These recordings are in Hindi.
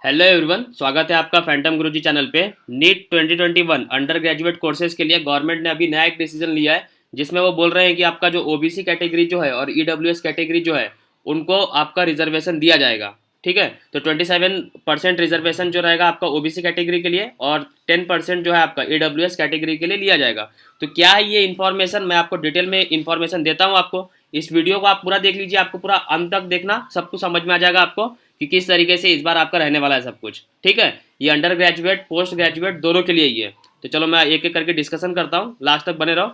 हेलो एवरीवन, स्वागत है आपका फैंटम गुरुजी चैनल पे। नीट 2021 अंडर ग्रेजुएट कोर्सेज के लिए गवर्नमेंट ने अभी नया एक डिसीजन लिया है, जिसमें वो बोल रहे हैं कि आपका जो ओबीसी कैटेगरी जो है और ईडब्ल्यूएस कैटेगरी जो है उनको आपका रिजर्वेशन दिया जाएगा। ठीक है, तो 27% रिजर्वेशन जो रहेगा आपका ओबीसी कैटेगरी के लिए और 10% जो है आपका ईडब्ल्यूएस कैटेगरी के लिए लिया जाएगा। तो क्या है ये इन्फॉर्मेशन, मैं आपको डिटेल में इन्फॉर्मेशन देता हूँ आपको। इस वीडियो को आप पूरा देख लीजिए, आपको पूरा अंत तक देखना, सब कुछ समझ में आ जाएगा आपको कि किस तरीके से इस बार आपका रहने वाला है सब कुछ। ठीक है, ये अंडर ग्रेजुएट पोस्ट ग्रेजुएट दोनों के लिए ही है। तो चलो मैं एक एक करके डिस्कशन करता हूँ, लास्ट तक बने रहो।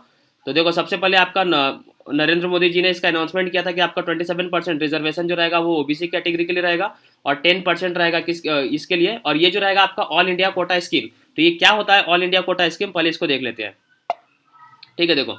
तो देखो, सबसे पहले आपका नरेंद्र मोदी जी ने इसका अनाउंसमेंट किया था कि आपका 27% रिजर्वेशन जो रहेगा वो ओबीसी कैटेगरी के लिए रहेगा और 10% रहेगा इसके लिए, और ये जो रहेगा आपका ऑल इंडिया कोटा स्कीम। तो ये क्या होता है ऑल इंडिया कोटा स्कीम, पहले इसको देख लेते हैं। ठीक है, देखो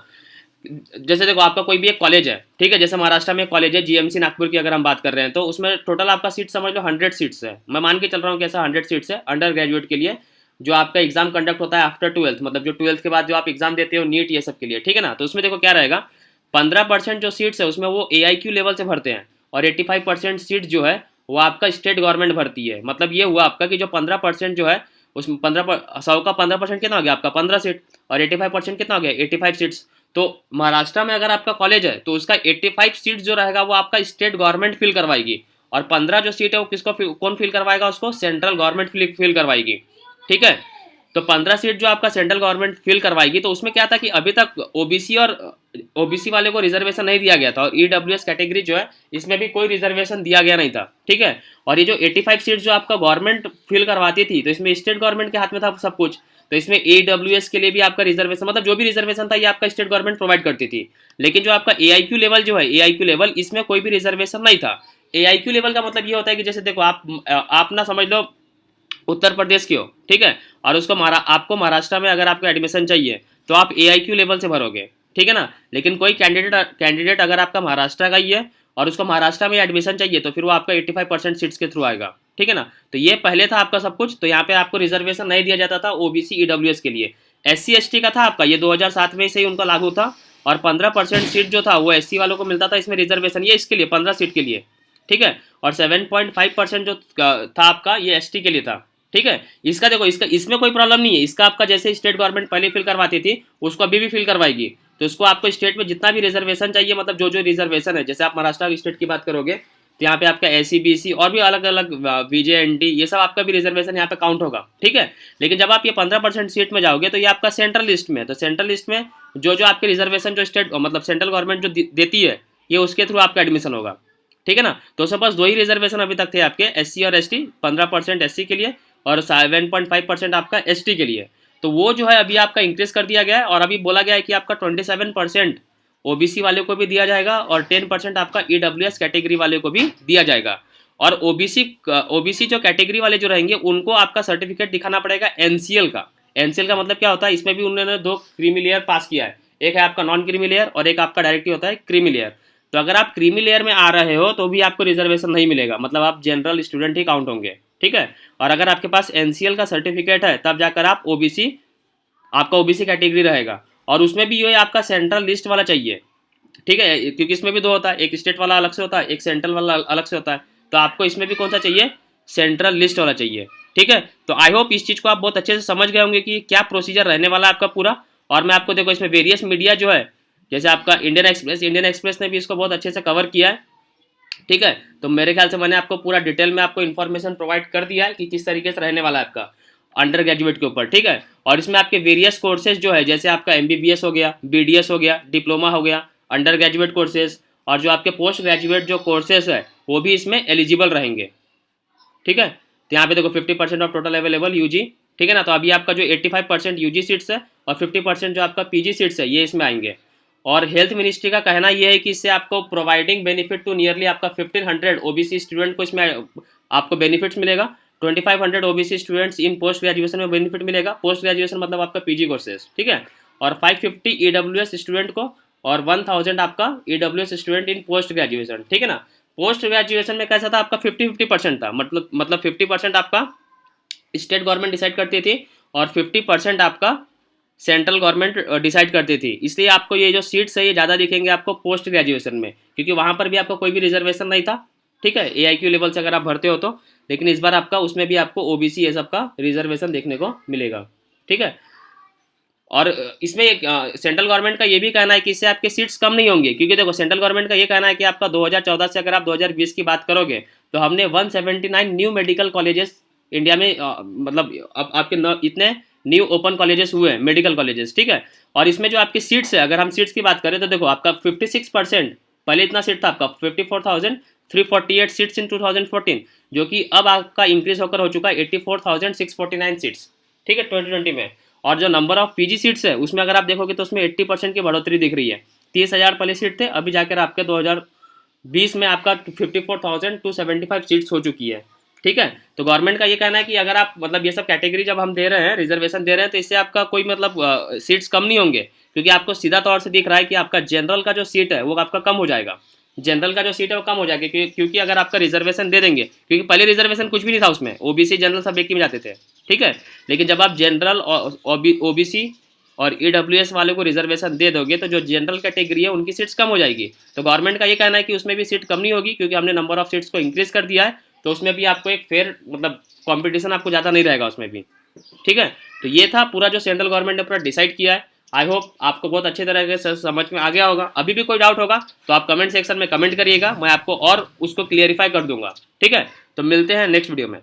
जैसे देखो आपका कोई भी एक कॉलेज है, ठीक है, जैसे महाराष्ट्र में एक कॉलेज है जीएमसी नागपुर की, अगर हम बात कर रहे हैं तो उसमें टोटल आपका सीट समझ लो 100 सीट्स है। मैं मान के चल रहा हूँ कि ऐसा 100 सीट्स है अंडर ग्रेजुएट के लिए, जो आपका एग्जाम कंडक्ट होता है आफ्टर ट्वेल्थ, मतलब जो ट्वेल्थ के बाद जो आप एग्जाम देते हो नीट ये सब के लिए। ठीक है ना, तो उसमें देखो क्या रहेगा, 15% जो सीट्स है उसमें वो AIQ लेवल से भरते हैं और 85% सीट जो है वो आपका स्टेट गवर्नमेंट भरती है। मतलब ये हुआ आपका कि जो 15% जो है उसमें 100 का 15% कितना हो गया आपका 15 सीट, और 85% कितना हो गया 85 सीट्स। तो महाराष्ट्र में अगर आपका कॉलेज है तो उसका 85 सीट जो रहेगा वो आपका स्टेट गवर्नमेंट फिल करवाएगी, और 15 जो सीट है वो कौन फिल करवाएगा, उसको सेंट्रल गवर्नमेंट फिल करवाएगी। ठीक है, तो 15 सीट जो आपका सेंट्रल गवर्नमेंट फिल करवाएगी, तो उसमें क्या था कि अभी तक ओबीसी वाले को रिजर्वेशन नहीं दिया गया था, और ईडब्ल्यूएस कैटेगरी जो है इसमें भी कोई रिजर्वेशन दिया गया नहीं था। ठीक है, और ये जो 85 सीट जो आपका गवर्नमेंट फिल करवाती थी, तो इसमें स्टेट गवर्नमेंट के हाथ में था सब कुछ। तो इसमें AWS के लिए भी आपका रिजर्वेशन, मतलब जो भी रिजर्वेशन था ये आपका स्टेट गवर्नमेंट प्रोवाइड करती थी। लेकिन जो आपका AIQ लेवल जो है, AIQ लेवल, इसमें कोई भी रिजर्वेशन नहीं था। AIQ लेवल का मतलब ये होता है कि जैसे देखो आप ना समझ लो उत्तर प्रदेश के हो, ठीक है, और आपको महाराष्ट्र में अगर आपको एडमिशन चाहिए तो आप AIQ लेवल से भरोगे। ठीक है ना, लेकिन कोई कैंडिडेट अगर आपका महाराष्ट्र का ही है और उसको महाराष्ट्र में एडमिशन चाहिए तो फिर वो आपका 85% सीट्स के थ्रू आएगा। ठीक है ना, तो ये पहले था आपका सब कुछ, तो यहाँ पे आपको रिजर्वेशन नहीं दिया जाता था OBC EWS के लिए। SC ST का था आपका, ये 2007 में से ही उनका लागू था, और 15% सीट जो था वो SC वालों को मिलता था इसमें रिजर्वेशन, ये इसके लिए 15 सीट के लिए। ठीक है, और 7.5% जो था आपका ये ST के लिए था। ठीक है, इसका देखो, इसका इसमें कोई प्रॉब्लम नहीं है, इसका आपका जैसे स्टेट गवर्नमेंट पहले फिल करवाती थी उसको अभी भी फिल करवाएगी। तो इसको आपको स्टेट में जितना भी रिजर्वेशन चाहिए, मतलब जो जो रिजर्वेशन है, जैसे आप महाराष्ट्र की स्टेट की बात करोगे तो यहाँ पे आपका SC BC और भी अलग अलग VJNT ये सब आपका भी रिजर्वेशन यहाँ पे काउंट होगा। ठीक है, लेकिन जब आप ये 15% सीट में जाओगे तो ये आपका सेंट्रल लिस्ट में है, तो सेंट्रल लिस्ट में जो जो आपके रिजर्वेशन जो स्टेट मतलब सेंट्रल गवर्नमेंट जो देती है ये उसके थ्रू आपका एडमिशन होगा। ठीक है ना, तो उसमें बस दो ही रिजर्वेशन अभी तक थे आपके, SC और ST। 15% SC के लिए और 7.5% आपका ST के लिए। तो वो जो है अभी आपका इंक्रीज कर दिया गया है, और अभी बोला गया है कि आपका 27% OBC वाले को भी दिया जाएगा और 10% आपका EWS कैटेगरी वाले को भी दिया जाएगा। और ओबीसी जो कैटेगरी वाले जो रहेंगे उनको आपका सर्टिफिकेट दिखाना पड़ेगा NCL का। NCL का मतलब क्या होता है, इसमें भी उन्होंने 2 क्रीमी लेयर पास किया है, एक है आपका नॉन क्रीमी लेयर और एक आपका डायरेक्टली होता है क्रीमी लेयर। तो अगर आप क्रीमी लेयर में आ रहे हो तो भी आपको रिजर्वेशन नहीं मिलेगा, मतलब आप जनरल स्टूडेंट ही काउंट होंगे। ठीक है, और अगर आपके पास NCL का सर्टिफिकेट है तब जाकर आप आपका ओबीसी कैटेगरी रहेगा, और उसमें भी ये आपका सेंट्रल लिस्ट वाला चाहिए। ठीक है, क्योंकि इसमें भी दो होता है, एक स्टेट वाला अलग से होता है, एक सेंट्रल वाला अलग से होता है। तो आपको इसमें भी कौन सा चाहिए, सेंट्रल लिस्ट वाला चाहिए। ठीक है, तो आई होप इस चीज़ को आप बहुत अच्छे से समझ गए होंगे कि क्या प्रोसीजर रहने वाला है आपका पूरा। और मैं आपको देखो इसमें वेरियस मीडिया जो है, जैसे आपका इंडियन एक्सप्रेस ने भी इसको बहुत अच्छे से कवर किया है। ठीक है, तो मेरे ख्याल से मैंने आपको पूरा डिटेल में आपको इन्फॉर्मेशन प्रोवाइड कर दिया है कि किस तरीके से रहने वाला है आपका अंडर ग्रेजुएट के ऊपर। ठीक है, और इसमें आपके वेरियस कोर्सेज जो है, जैसे आपका MBBS हो गया, BDS हो गया, डिप्लोमा हो गया, अंडर ग्रेजुएट कोर्सेज, और जो आपके पोस्ट ग्रेजुएट जो कोर्सेज है वो भी इसमें एलिजिबल रहेंगे। ठीक है, तो यहाँ पे देखो 50% ऑफ टोटल अवेलेबल UG। ठीक है ना, तो अभी आपका जो 85% UG सीट्स है और 50% जो आपका PG सीट्स है ये इसमें आएंगे। और हेल्थ मिनिस्ट्री का कहना यह है कि इससे आपको प्रोवाइडिंग बेनिफिट टू नियरली आपका 1500 OBC स्टूडेंट को इसमें आपको बेनिफिट्स मिलेगा। 2500 OBC students in post graduation में बेनिफिट मिलेगा, पोस्ट ग्रेजुएशन मतलब आपका PG कोर्सेज। ठीक है, और 550 EWS स्टूडेंट को, और 1000 आपका EWS student in post graduation. ठीक है ना, पोस्ट ग्रेजुएशन में कैसा था आपका 50-50% था, मतलब 50% आपका स्टेट गवर्नमेंट डिसाइड करती थी और 50% आपका सेंट्रल गवर्नमेंट डिसाइड करती थी। इसलिए आपको ये जो सीट्स है ये ज़्यादा दिखेंगे आपको पोस्ट ग्रेजुएशन में, क्योंकि वहाँ पर भी आपको कोई भी रिजर्वेशन नहीं था। ठीक है, AIQ लेवल से अगर आप भरते हो तो। लेकिन इस बार आपका उसमें भी आपको OBC ये सब का रिजर्वेशन देखने को मिलेगा। ठीक है, और इसमें एक सेंट्रल गवर्नमेंट का ये भी कहना है कि इससे आपके सीट्स कम नहीं होंगे, क्योंकि देखो सेंट्रल गवर्नमेंट का ये कहना है कि आपका 2014 से अगर आप 2020 की बात करोगे तो हमने 179 न्यू मेडिकल कॉलेजेस इंडिया में मतलब अब आपके इतने न्यू ओपन कॉलेजेस हुए हैं, मेडिकल कॉलेजेस। ठीक है, और इसमें जो आपकी सीट्स है, अगर हम सीट्स की बात करें तो देखो आपका 56%, पहले इतना सीट था आपका 54,348 सीट्स इन 2014, जो कि अब आपका इंक्रीज होकर हो चुका है 84,649 सीट्स। ठीक है, 2020 में। और जो नंबर ऑफ PG सीट्स है उसमें अगर आप देखोगे तो उसमें 80% की बढ़ोतरी दिख रही है। 30,000 पहले सीट थे, अभी जाकर आपके 2020 में आपका 54,275 सीट्स हो चुकी है। ठीक है, तो गवर्नमेंट का ये कहना है कि अगर आप मतलब ये सब कैटेगरी जब हम दे रहे हैं, रिजर्वेशन दे रहे हैं, तो इससे आपका कोई मतलब सीट्स कम नहीं होंगे, क्योंकि आपको सीधा तौर से दिख रहा है कि आपका जनरल का जो सीट है वो आपका कम हो जाएगा। जनरल का जो सीट है वो कम हो जाएगा, क्योंकि अगर आपका रिजर्वेशन दे देंगे, क्योंकि पहले रिजर्वेशन कुछ भी नहीं था उसमें, OBC जनरल सब एक ही में जाते थे। ठीक है, लेकिन जब आप जनरल OBC और EWS वाले को रिजर्वेशन दे दोगे तो जो जनरल कैटेगरी है उनकी सीट्स कम हो जाएगी। तो गवर्नमेंट का ये कहना है कि उसमें भी सीट कम नहीं होगी, क्योंकि हमने नंबर ऑफ सीट्स को इंक्रीज कर दिया है, तो उसमें भी आपको एक फेयर मतलब कंपटीशन आपको ज़्यादा नहीं रहेगा उसमें भी। ठीक है, तो ये था पूरा जो सेंट्रल गवर्नमेंट ने पूरा डिसाइड किया है। आई होप आपको बहुत अच्छे तरह से समझ में आ गया होगा। अभी भी कोई डाउट होगा तो आप कमेंट सेक्शन में कमेंट करिएगा, मैं आपको और उसको क्लियरिफाई कर दूंगा। ठीक है, तो मिलते हैं नेक्स्ट वीडियो में।